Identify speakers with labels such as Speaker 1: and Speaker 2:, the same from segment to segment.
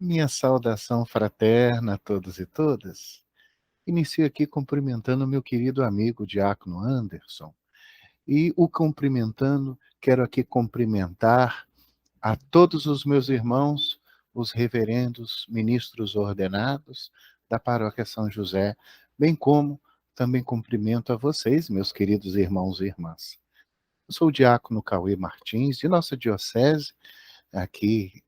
Speaker 1: Minha saudação fraterna a todos e todas. Inicio aqui cumprimentando meu querido amigo Diácono Anderson. E o cumprimentando, quero aqui cumprimentar a todos os meus irmãos, os reverendos ministros ordenados da Paróquia São José, bem como também cumprimento a vocês, meus queridos irmãos e irmãs. Eu sou o Diácono Cauê Martins, de nossa diocese, aqui,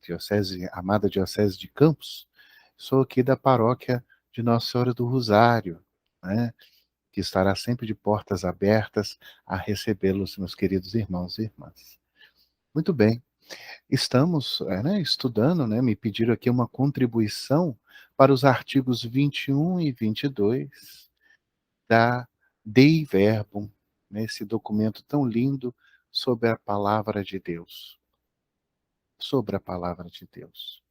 Speaker 1: amada Diocese de Campos. Sou aqui da paróquia de Nossa Senhora do Rosário, né, que estará sempre de portas abertas a recebê-los, meus queridos irmãos e irmãs. Muito bem, estamos estudando, me pediram aqui uma contribuição para os artigos 21 e 22 da Dei Verbum, nesse documento tão lindo sobre a palavra de Deus. Sobre a palavra de Deus.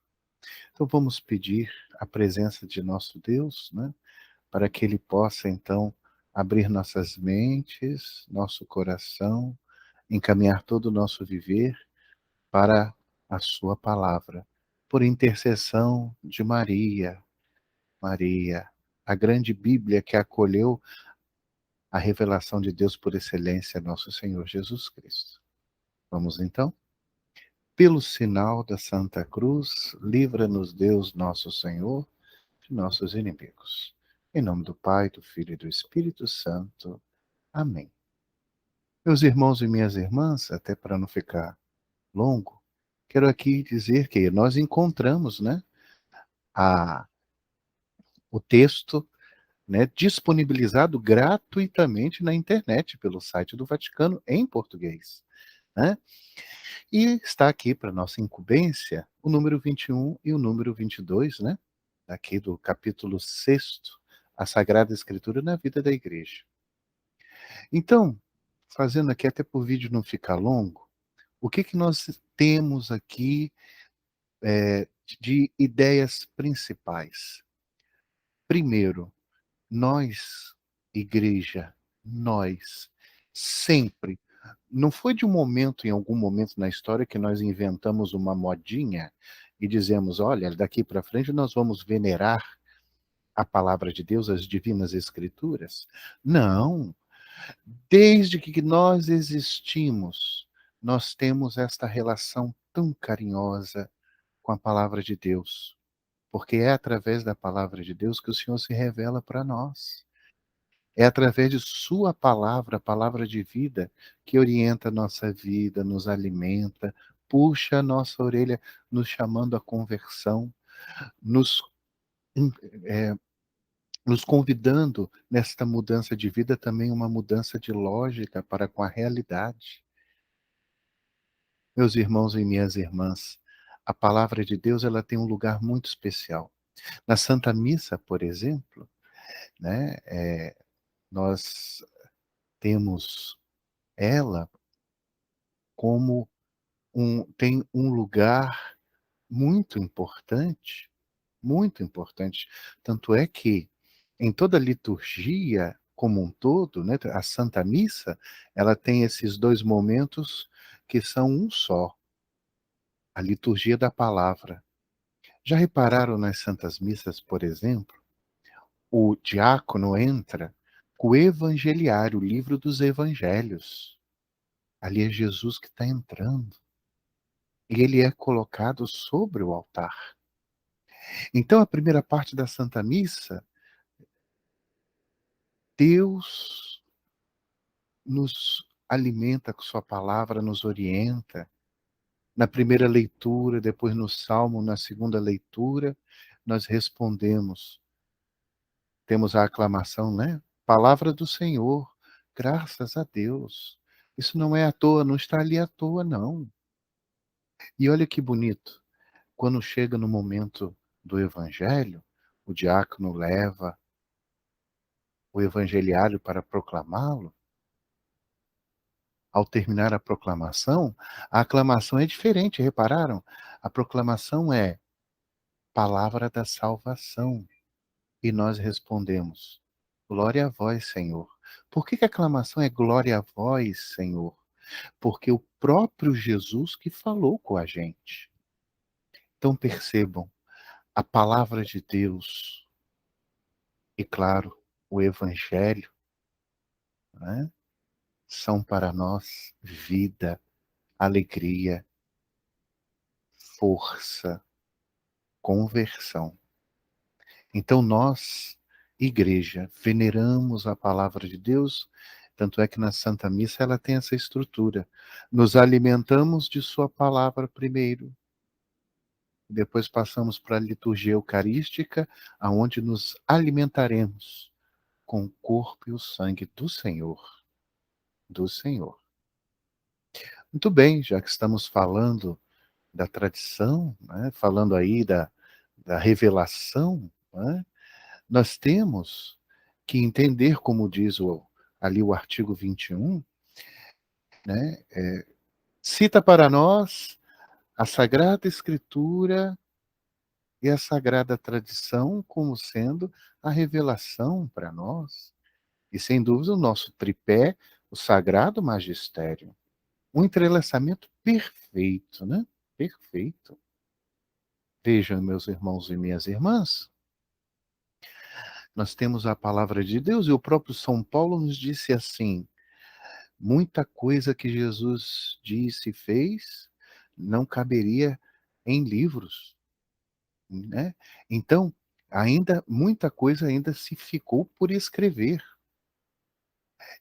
Speaker 1: Então vamos pedir a presença de nosso Deus, para que Ele possa então abrir nossas mentes, nosso coração, encaminhar todo o nosso viver para a Sua palavra, por intercessão de Maria. Maria, a grande Bíblia que acolheu a revelação de Deus por excelência, nosso Senhor Jesus Cristo. Vamos então? Pelo sinal da Santa Cruz, livra-nos Deus nosso Senhor de nossos inimigos. Em nome do Pai, do Filho e do Espírito Santo. Amém. Meus irmãos e minhas irmãs, até para não ficar longo, quero aqui dizer que nós encontramos, a, o texto, disponibilizado gratuitamente na internet pelo site do Vaticano em português, né? E está aqui para nossa incumbência o número 21 e o número 22, aqui do capítulo 6º, a Sagrada Escritura na vida da Igreja. Então, fazendo aqui até para o vídeo não ficar longo, o que nós temos aqui de ideias principais? Primeiro, nós, Igreja, nós, sempre, não foi de um momento, em algum momento na história, que nós inventamos uma modinha e dizemos, olha, daqui para frente nós vamos venerar a palavra de Deus, as divinas escrituras. Não. Desde que nós existimos, nós temos esta relação tão carinhosa com a palavra de Deus, porque é através da palavra de Deus que o Senhor se revela para nós. É através de sua palavra, a palavra de vida, que orienta a nossa vida, nos alimenta, puxa a nossa orelha, nos chamando à conversão, nos, é, nos convidando nesta mudança de vida também uma mudança de lógica para com a realidade. Meus irmãos e minhas irmãs, a palavra de Deus ela tem um lugar muito especial. Na Santa Missa, por exemplo, nós temos ela como tem um lugar muito importante. Tanto é que em toda a liturgia como um todo, a Santa Missa, ela tem esses dois momentos que são um só, a liturgia da palavra. Já repararam nas Santas Missas, por exemplo, o diácono entra com o Evangeliário, o livro dos Evangelhos. Ali é Jesus que está entrando. E ele é colocado sobre o altar. Então, a primeira parte da Santa Missa, Deus nos alimenta com sua palavra, nos orienta. Na primeira leitura, depois no Salmo, na segunda leitura, nós respondemos. Temos a aclamação, Palavra do Senhor, graças a Deus. Isso não é à toa, não está ali à toa, não. E olha que bonito, quando chega no momento do Evangelho, o diácono leva o evangeliário para proclamá-lo. Ao terminar a aclamação é diferente, repararam? A proclamação é palavra da salvação. E nós respondemos, glória a vós, Senhor. Por que a aclamação é glória a vós, Senhor? Porque o próprio Jesus que falou com a gente. Então percebam, A palavra de Deus e, claro, o evangelho, né, são para nós vida, alegria, força, conversão. Então nós, igreja, veneramos a palavra de Deus, tanto é que na Santa Missa ela tem essa estrutura. Nos alimentamos de sua palavra primeiro, depois passamos para a liturgia eucarística, aonde nos alimentaremos com o corpo e o sangue do Senhor, do Senhor. Muito bem, já que estamos falando da tradição, né, falando aí da revelação, né, nós temos que entender, como diz ali o artigo 21, né, cita para nós a Sagrada Escritura e a Sagrada Tradição como sendo a revelação para nós. E, sem dúvida, o nosso tripé, o Sagrado Magistério. Um entrelaçamento perfeito, né? Perfeito. Vejam, meus irmãos e minhas irmãs, nós temos a palavra de Deus e o próprio São Paulo nos disse assim: muita coisa que Jesus disse e fez não caberia em livros, né? Então, ainda muita coisa ainda se ficou por escrever.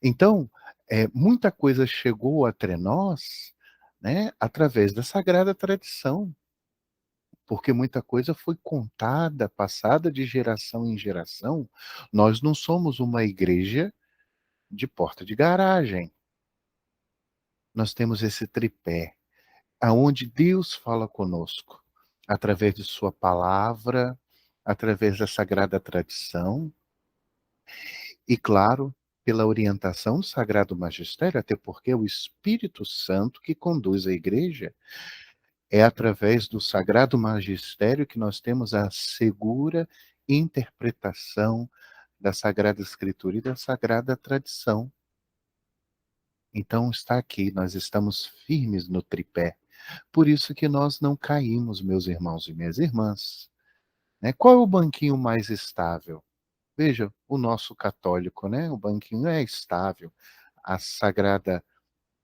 Speaker 1: Então, muita coisa chegou até nós, né, através da sagrada tradição, porque muita coisa foi contada, passada de geração em geração. Nós não somos uma igreja de porta de garagem. Nós temos esse tripé, aonde Deus fala conosco, através de sua palavra, através da sagrada tradição e, claro, pela orientação do Sagrado Magistério, até porque é o Espírito Santo que conduz a igreja. É através do Sagrado Magistério que nós temos a segura interpretação da Sagrada Escritura e da Sagrada Tradição. Então está aqui, nós estamos firmes no tripé. Por isso que nós não caímos, meus irmãos e minhas irmãs. Né? Qual é o banquinho mais estável? Veja, o nosso católico, né? O banquinho é estável. A sagrada,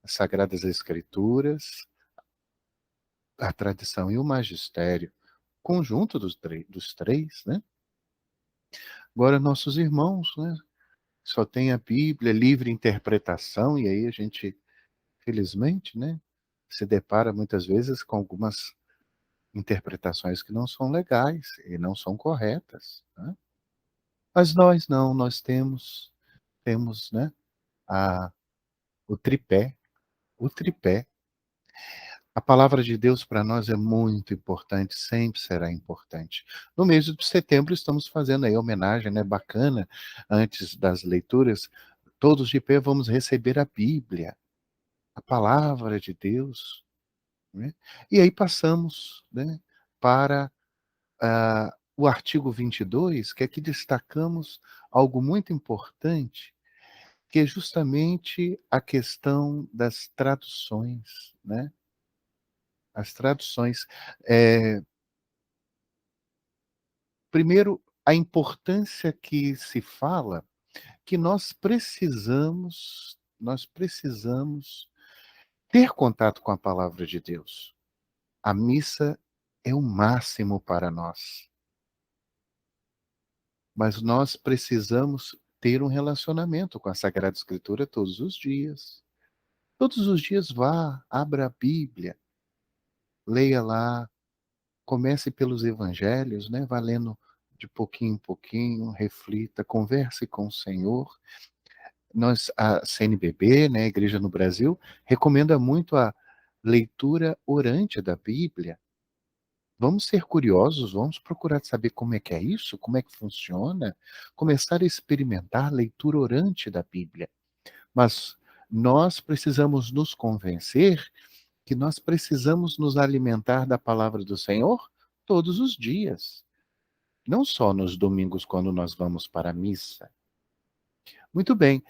Speaker 1: as Sagradas Escrituras, a tradição e o magistério, conjunto dos três, né? Agora, nossos irmãos, né? Só tem a Bíblia, livre interpretação, e aí a gente, felizmente, né? Se depara muitas vezes com algumas interpretações que não são legais e não são corretas, né? Mas nós não, nós temos, né? A, o tripé, o tripé. A palavra de Deus para nós é muito importante, sempre será importante. No mês de setembro estamos fazendo aí homenagem, né, bacana, antes das leituras, todos de pé vamos receber a Bíblia, a palavra de Deus, né? E aí passamos, né, para o artigo 22, que aqui destacamos algo muito importante, que é justamente a questão das traduções, né? As traduções. Eh, Primeiro, a importância que se fala que nós precisamos ter contato com a palavra de Deus. A missa é o máximo para nós, mas nós precisamos ter um relacionamento com a Sagrada Escritura todos os dias. Todos os dias vá, abra a Bíblia, leia lá, comece pelos evangelhos, né, vá lendo de pouquinho em pouquinho, reflita, converse com o Senhor. A CNBB, né, a Igreja no Brasil, recomenda muito a leitura orante da Bíblia. Vamos ser curiosos, vamos procurar saber como é que é isso, como é que funciona, começar a experimentar a leitura orante da Bíblia. Mas nós precisamos nos convencer que nós precisamos nos alimentar da palavra do Senhor todos os dias, não só nos domingos quando nós vamos para a missa. Muito bem.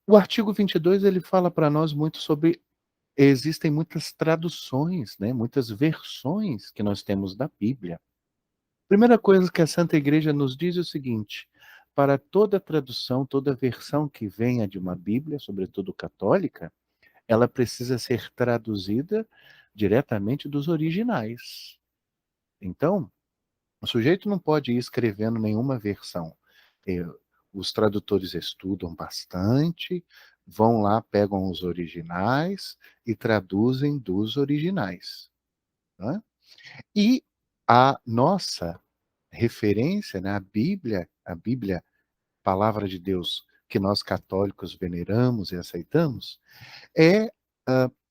Speaker 1: O artigo 22 ele fala para nós muito sobre existem muitas traduções, né, muitas versões que nós temos da Bíblia. Primeira coisa que a Santa Igreja nos diz é o seguinte: para toda tradução, toda versão que venha de uma Bíblia, sobretudo católica, ela precisa ser traduzida diretamente dos originais. Então, o sujeito não pode ir escrevendo nenhuma versão. Eh, os tradutores estudam bastante, vão lá, pegam os originais e traduzem dos originais, né. E a nossa referência, né, a Bíblia, palavra de Deus que nós católicos veneramos e aceitamos, é,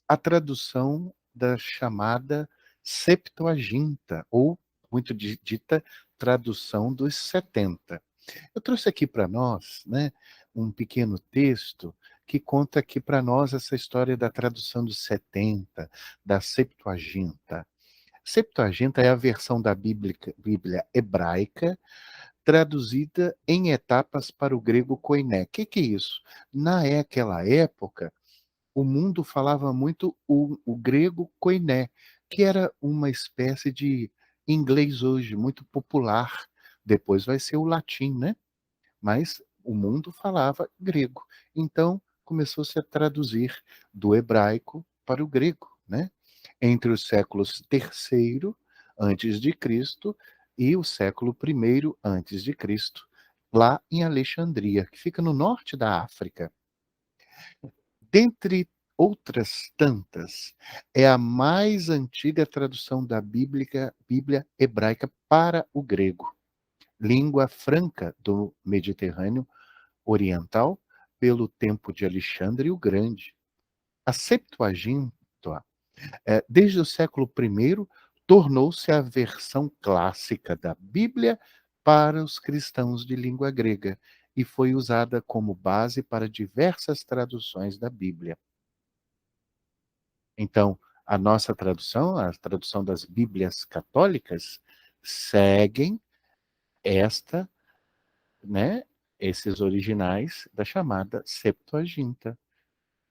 Speaker 1: a tradução da chamada Septuaginta, ou muito dita tradução dos 70. Eu trouxe aqui para nós, né, um pequeno texto que conta aqui para nós essa história da tradução dos 70, da Septuaginta. Septuaginta é a versão da Bíblia hebraica traduzida em etapas para o grego koiné. Que é isso? Naquela época, o mundo falava muito o grego koiné, que era uma espécie de inglês hoje, muito popular. Depois vai ser o latim, né? Mas o mundo falava grego. Então, começou-se a traduzir do hebraico para o grego, né? Entre os séculos terceiro antes de Cristo e o século primeiro antes de Cristo, lá em Alexandria, que fica no norte da África. Dentre outras tantas, é a mais antiga tradução da Bíblia hebraica para o grego, língua franca do Mediterrâneo oriental, pelo tempo de Alexandre o Grande. A Septuaginta, desde o século I, tornou-se a versão clássica da Bíblia para os cristãos de língua grega e foi usada como base para diversas traduções da Bíblia. Então, a nossa tradução, a tradução das Bíblias católicas, seguem esta, né, esses originais da chamada Septuaginta,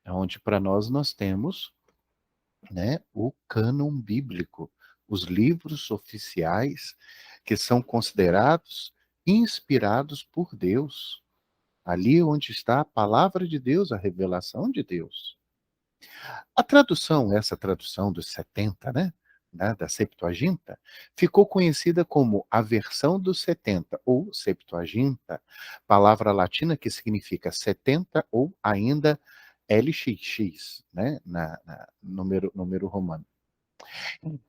Speaker 1: onde para nós temos, né, o cânon bíblico, os livros oficiais que são considerados inspirados por Deus. Ali onde está a palavra de Deus, a revelação de Deus. A tradução, essa tradução dos 70, né, da Septuaginta, ficou conhecida como a versão dos 70 ou Septuaginta, palavra latina que significa 70 ou ainda LXX, né, número romano.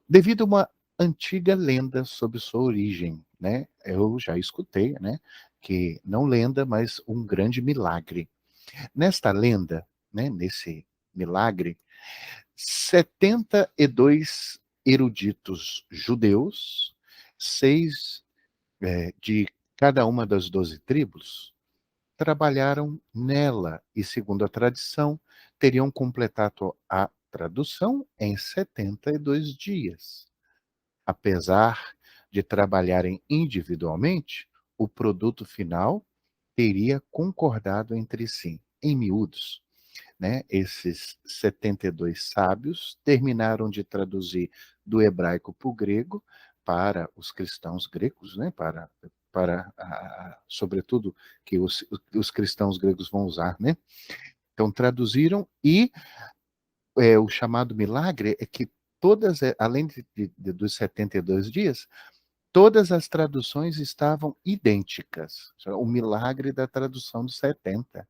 Speaker 1: Devido a uma antiga lenda sobre sua origem, né, eu já escutei, né, que não lenda, mas um grande milagre. Nesta lenda, né, nesse milagre, 72 eruditos judeus, 6 de cada uma das 12 tribos, trabalharam nela e, segundo a tradição, teriam completado a tradução em 72 dias. Apesar de trabalharem individualmente, o produto final teria concordado entre si. Em miúdos, né, esses 72 sábios terminaram de traduzir do hebraico para o grego, para os cristãos gregos, né, sobretudo, que os cristãos gregos vão usar, né? Então traduziram e o chamado milagre é que todas, além dos 72 dias, todas as traduções estavam idênticas. O milagre da tradução dos 70.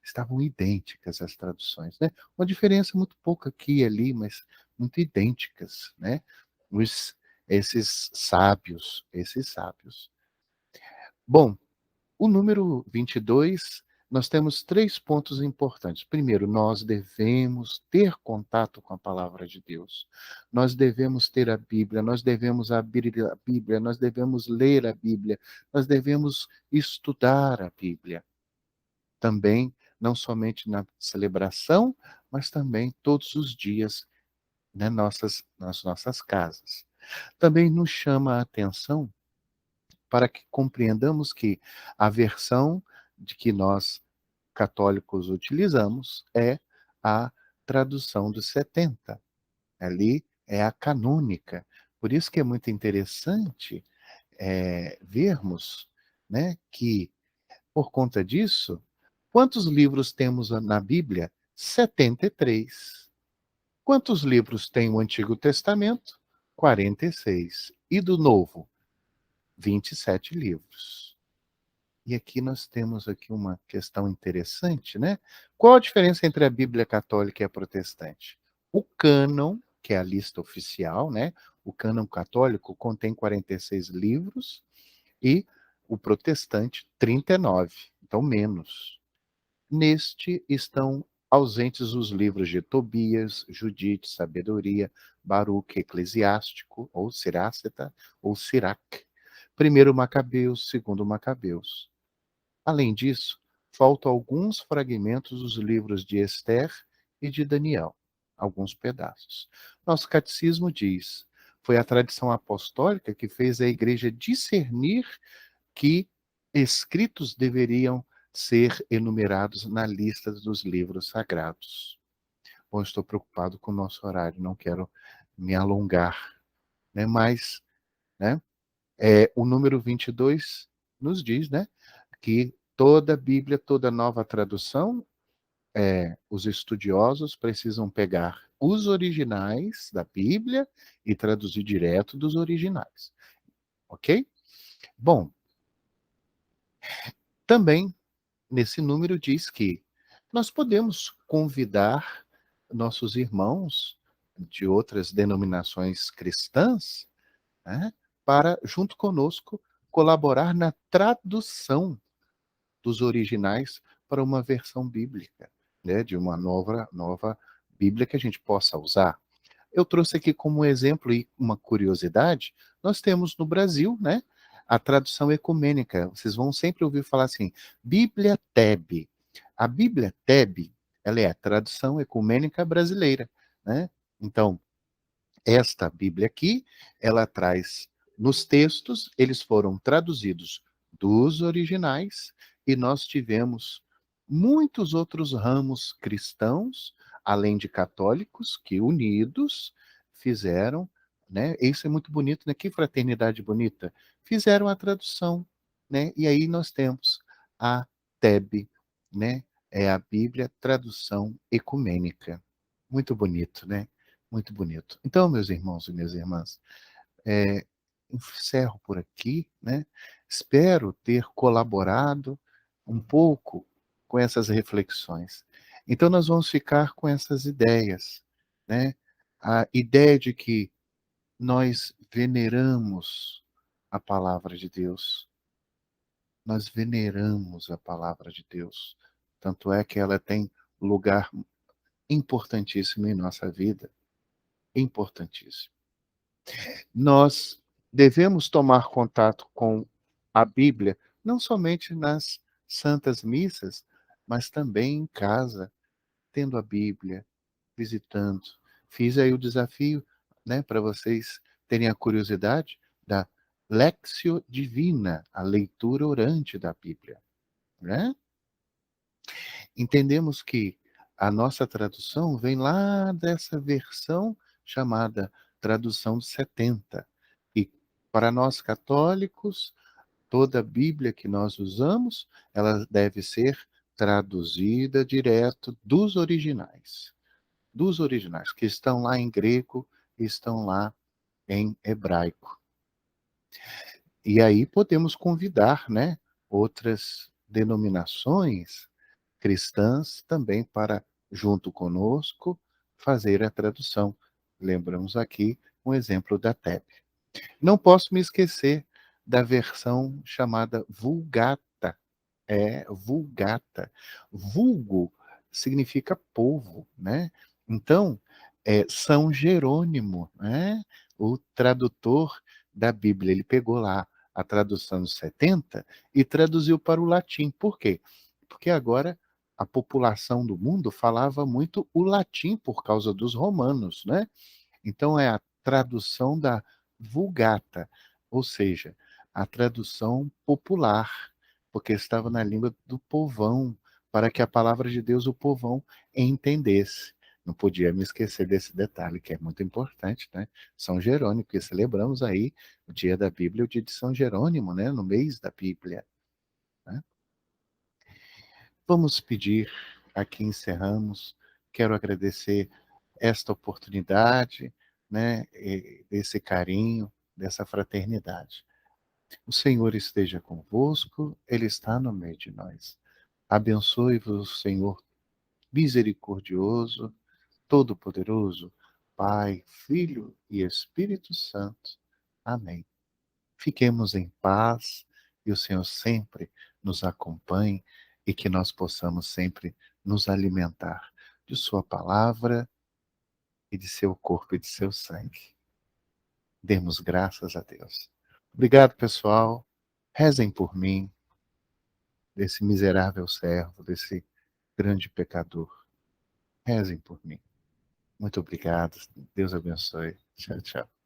Speaker 1: Estavam idênticas as traduções, né? Uma diferença muito pouca aqui e ali, mas muito idênticas, né? Os, esses sábios. Bom, o número 22, nós temos 3 pontos importantes. Primeiro, nós devemos ter contato com a palavra de Deus. Nós devemos ter a Bíblia, nós devemos abrir a Bíblia, nós devemos ler a Bíblia, nós devemos estudar a Bíblia. Também, não somente na celebração, mas também todos os dias, né, nas nossas casas. Também nos chama a atenção para que compreendamos que a versão de que nós católicos utilizamos é a tradução dos 70. Ali é a canônica. Por isso que é muito interessante, vermos, né, que, por conta disso, quantos livros temos na Bíblia? 73. Quantos livros tem o Antigo Testamento? 46. E do Novo? 27 livros. E aqui nós temos aqui uma questão interessante, né? Qual a diferença entre a Bíblia católica e a protestante? O cânon, que é a lista oficial, né? O cânon católico contém 46 livros e o protestante 39, então menos. Neste estão ausentes os livros de Tobias, Judite, Sabedoria, Baruque, Eclesiástico, ou Siráceta, ou Sirac. Primeiro Macabeus, segundo Macabeus. Além disso, faltam alguns fragmentos dos livros de Esther e de Daniel, alguns pedaços. Nosso catecismo diz: foi a tradição apostólica que fez a igreja discernir que escritos deveriam ser enumerados na lista dos livros sagrados. Bom, estou preocupado com o nosso horário, não quero me alongar, né? Mas, né, o número 22 nos diz, né, que toda Bíblia, toda nova tradução, os estudiosos precisam pegar os originais da Bíblia e traduzir direto dos originais, ok? Bom, também nesse número diz que nós podemos convidar nossos irmãos de outras denominações cristãs, né, para, junto conosco, colaborar na tradução dos originais para uma versão bíblica, né, de uma nova Bíblia que a gente possa usar. Eu trouxe aqui como exemplo e uma curiosidade, nós temos no Brasil, né, a tradução ecumênica. Vocês vão sempre ouvir falar assim, Bíblia TEB. A Bíblia TEB, ela é a tradução ecumênica brasileira, né? Então, esta Bíblia aqui, ela traz nos textos, eles foram traduzidos dos originais e nós tivemos muitos outros ramos cristãos, além de católicos, que unidos fizeram, né? Isso é muito bonito, né? Que fraternidade bonita. Fizeram a tradução, né? E aí nós temos a TEB, né? É a Bíblia Tradução Ecumênica. Muito bonito, né? Muito bonito. Então, meus irmãos e minhas irmãs, eh, encerro por aqui, né. Espero ter colaborado um pouco com essas reflexões. Então nós vamos ficar com essas ideias, né. A ideia de que nós veneramos a palavra de Deus, nós veneramos a palavra de Deus, tanto é que ela tem lugar importantíssimo em nossa vida, importantíssimo. Nós devemos tomar contato com a Bíblia, não somente nas santas missas, mas também em casa, tendo a Bíblia, visitando. Fiz aí o desafio, né, para vocês terem a curiosidade da Lectio Divina, a leitura orante da Bíblia, né? Entendemos que a nossa tradução vem lá dessa versão chamada tradução de 70. E para nós católicos, toda a Bíblia que nós usamos, ela deve ser traduzida direto dos originais, que estão lá em grego, estão lá em hebraico. E aí podemos convidar, né, outras denominações cristãs também para, junto conosco, fazer a tradução. Lembramos aqui um exemplo da TEB. Não posso me esquecer da versão chamada Vulgata. Vulgata. Vulgo significa povo, né? Então, São Jerônimo, né? O tradutor da Bíblia, ele pegou lá a tradução dos 70 e traduziu para o latim. Por quê? Porque agora a população do mundo falava muito o latim por causa dos romanos, né? Então é a tradução da Vulgata, ou seja, a tradução popular, porque estava na língua do povão, para que a palavra de Deus o povão entendesse. não podia me esquecer desse detalhe, que é muito importante, né? São Jerônimo, que celebramos aí o dia da Bíblia, o dia de São Jerônimo, né? No mês da Bíblia, né? Vamos pedir, aqui encerramos, quero agradecer esta oportunidade, né? Esse carinho, dessa fraternidade. O Senhor esteja convosco, Ele está no meio de nós. Abençoe-vos, Senhor misericordioso, todo-poderoso, Pai, Filho e Espírito Santo. Amém. Fiquemos em paz e o Senhor sempre nos acompanhe e que nós possamos sempre nos alimentar de Sua palavra e de seu corpo e de seu sangue. Demos graças a Deus. Obrigado, pessoal. Rezem por mim, desse miserável servo, desse grande pecador. Rezem por mim. Muito obrigado. Deus abençoe. Tchau, tchau.